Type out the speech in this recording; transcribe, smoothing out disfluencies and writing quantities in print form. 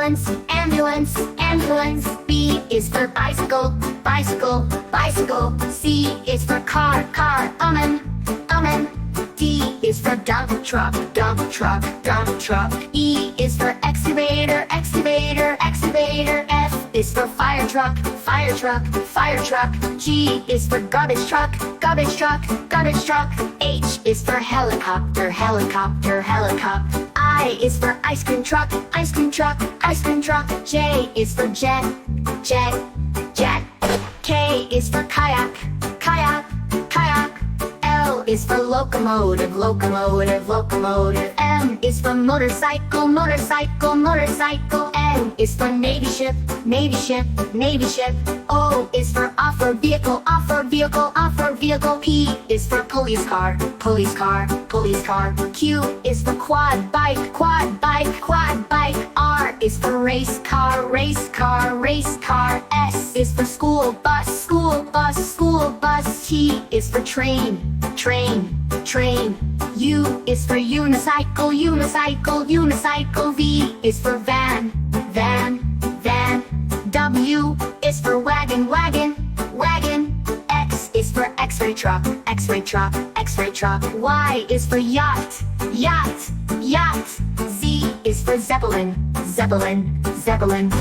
ambulance, ambulance, ambulance. B is for bicycle, bicycle, bicycle. C is for car, car, amen. D is for dump truck, dump truck, dump truck. E is for excavator, excavator, excavator. F is for fire truck, fire truck, fire truck. G is for garbage truck, garbage truck, garbage truck. H is for helicopter, helicopter, helicopter. I is for ice cream truck, ice cream truck, ice cream truck. J is for jet, jet, jet. K is for kayak, kayak, kayak. L is for locomotive, locomotive, locomotive. M is for motorcycle, motorcycle, motorcycle. N is for navy ship, navy ship, navy ship. O is for off-road vehicle, off-road vehicle, off-road vehicle. P is for police car, police car, police car. Q is for quad bike, quad bike, quad bike. R is for race car, race car, race car. S is for school bus, school bus, school bus. T is for train, train, train. U is for unicycle, unicycle, unicycle. V is for van, van, van. W is for wagon, wagon, wagon. X is for x-ray truck, x-ray truck, x-ray truck. Y is for yacht, yacht, yacht. Z is for zeppelin, zeppelin, zeppelin.